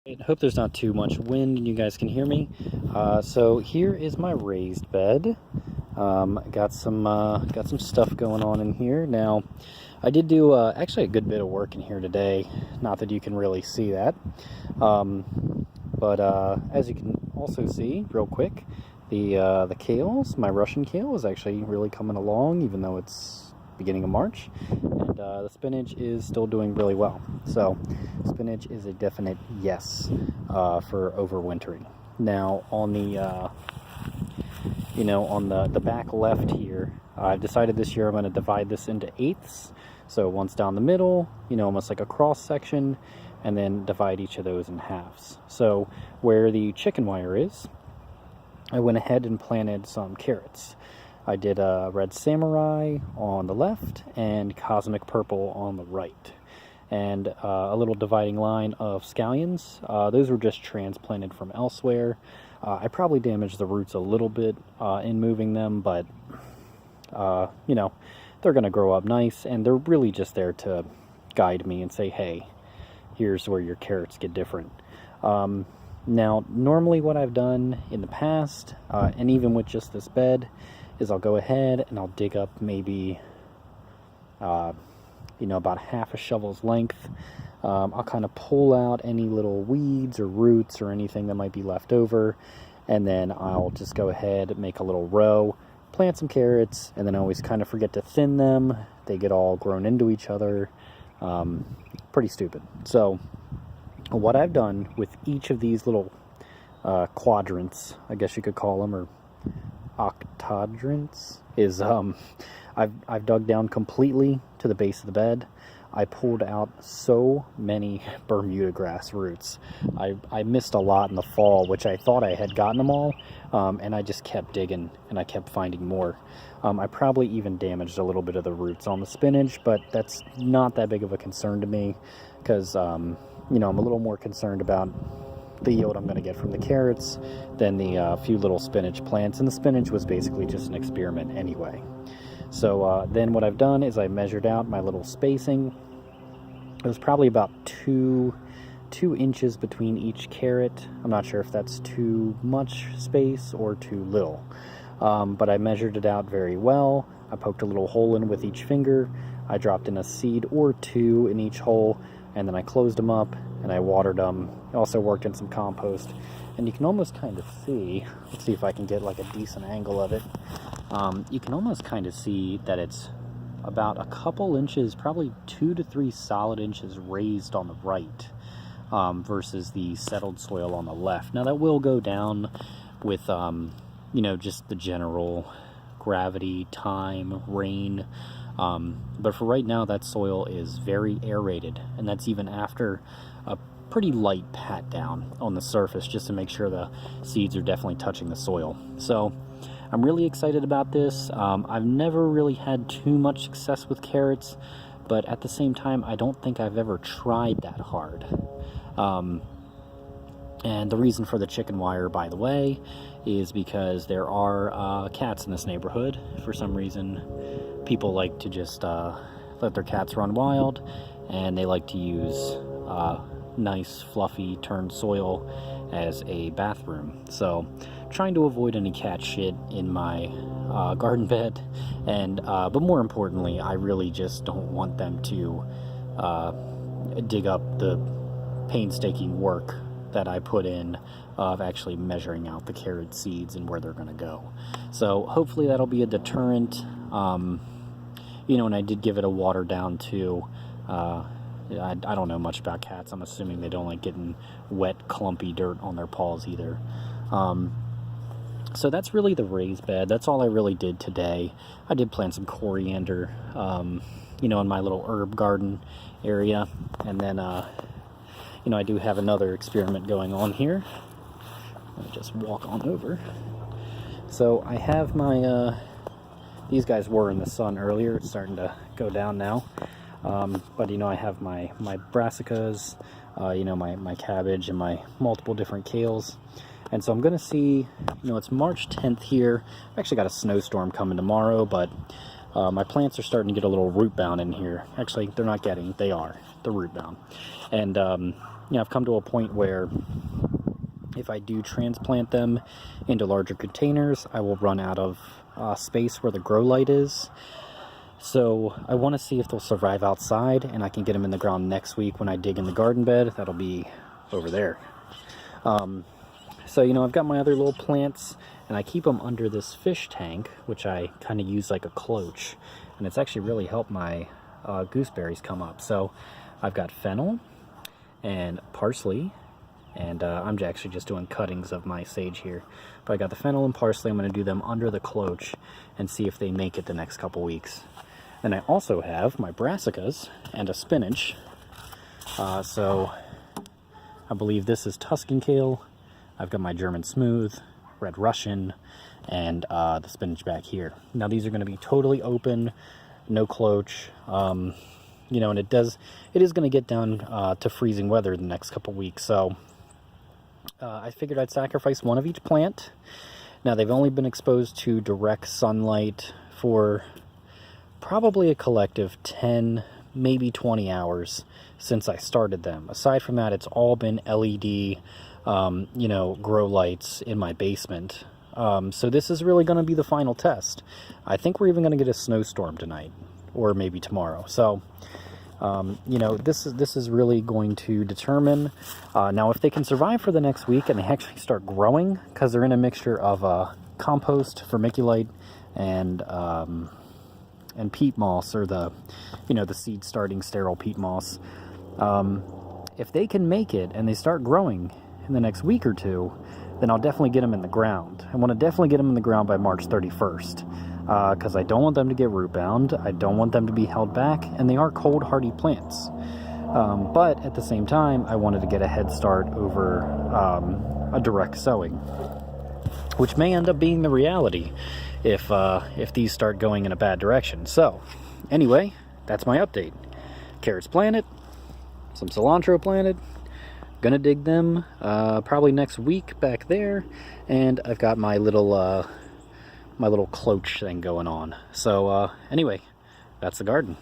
I hope there's not too much wind and you guys can hear me. So here is my raised bed. Got some stuff going on in here. Now, I did do actually a good bit of work in here today. Not that you can really see that, but as you can also see, real quick, the kales, my Russian kale, is actually really coming along, even though it's beginning of March, and the spinach is still doing really well. So spinach is a definite yes for overwintering. Now on the on the back left here, I've decided this year I'm going to divide this into eighths. So once down the middle, almost like a cross section, and then divide each of those in halves. So where the chicken wire is, I went ahead and planted some carrots. I did a red samurai on the left and cosmic purple on the right, and a little dividing line of scallions. Those were just transplanted from elsewhere. I probably damaged the roots a little bit in moving them, but they're going to grow up nice, and they're really just there to guide me and say, hey, here's where your carrots get different. Now, normally what I've done in the past, and even with just this bed, is I'll go ahead and I'll dig up maybe, about half a shovel's length. I'll kind of pull out any little weeds or roots or anything that might be left over, and then I'll just go ahead and make a little row, plant some carrots, and then I always kind of forget to thin them. They get all grown into each other. Pretty stupid. So what I've done with each of these little quadrants, I guess you could call them, or octodrants, is I've dug down completely to the base of the bed. I pulled out so many Bermuda grass roots. I missed a lot in the fall, which I thought I had gotten them all, and I just kept digging and I kept finding more. I probably even damaged a little bit of the roots on the spinach, but that's not that big of a concern to me, because I'm a little more concerned about the yield I'm going to get from the carrots than the few little spinach plants, and the spinach was basically just an experiment anyway. So then what I've done is I measured out my little spacing. It was probably about two inches between each carrot. I'm not sure if that's too much space or too little, but I measured it out very well. I poked a little hole in with each finger. I dropped in a seed or two in each hole, and then I closed them up and I watered them. I also worked in some compost, and you can almost kind of see, let's see if I can get like a decent angle of it. You can almost kind of see that it's about a couple inches, probably 2 to 3 solid inches raised on the right, versus the settled soil on the left. Now that will go down with just the general gravity, time, rain. But for right now, that soil is very aerated, and that's even after a pretty light pat down on the surface, just to make sure the seeds are definitely touching the soil. So I'm really excited about this. I've never really had too much success with carrots, but at the same time, I don't think I've ever tried that hard. And the reason for the chicken wire, by the way, is because there are cats in this neighborhood. For some reason, people like to just let their cats run wild, and they like to use nice, fluffy, turned soil as a bathroom. So trying to avoid any cat shit in my garden bed, and but more importantly, I really just don't want them to dig up the painstaking work that I put in of actually measuring out the carrot seeds and where they're going to go. So hopefully that'll be a deterrent. And I did give it a water down too. I don't know much about cats. I'm assuming they don't like getting wet, clumpy dirt on their paws either. So that's really the raised bed. That's all I really did today. I did plant some coriander, in my little herb garden area. And then, I do have another experiment going on here. Let me just walk on over. So I have my, these guys were in the sun earlier. It's starting to go down now. But I have my brassicas, my cabbage and my multiple different kales. And so I'm going to see, it's March 10th here. I've actually got a snowstorm coming tomorrow, but my plants are starting to get a little root bound in here. Actually, they're not getting, they are. The root bound. And I've come to a point where if I do transplant them into larger containers, I will run out of space where the grow light is. So I want to see if they'll survive outside, and I can get them in the ground next week when I dig in the garden bed. That'll be over there. So, I've got my other little plants, and I keep them under this fish tank, which I kind of use like a cloche. And it's actually really helped my gooseberries come up. So I've got fennel and parsley, and I'm actually just doing cuttings of my sage here. But I got the fennel and parsley. I'm going to do them under the cloche and see if they make it the next couple weeks. And I also have my brassicas and a spinach. So I believe this is Tuscan kale. I've got my German smooth, red Russian, and the spinach back here. Now these are going to be totally open, no cloche. And it is going to get down to freezing weather the next couple weeks. So I figured I'd sacrifice one of each plant. Now they've only been exposed to direct sunlight for probably a collective 10, maybe 20 hours since I started them. Aside from that, it's all been LED, grow lights in my basement. So this is really going to be the final test. I think we're even going to get a snowstorm tonight, or maybe tomorrow. So, this is really going to determine, now if they can survive for the next week and they actually start growing, because they're in a mixture of compost, vermiculite, and peat moss, or the seed starting sterile peat moss. If they can make it and they start growing in the next week or two, then I'll definitely get them in the ground. I want to definitely get them in the ground by March 31st, because I don't want them to get root bound. I don't want them to be held back, and they are cold hardy plants. But at the same time, I wanted to get a head start over a direct sowing, which may end up being the reality if these start going in a bad direction. So anyway, that's my update. Carrots planted, some cilantro planted. Gonna dig them probably next week back there, and I've got my little cloche thing going on. So anyway, that's the garden.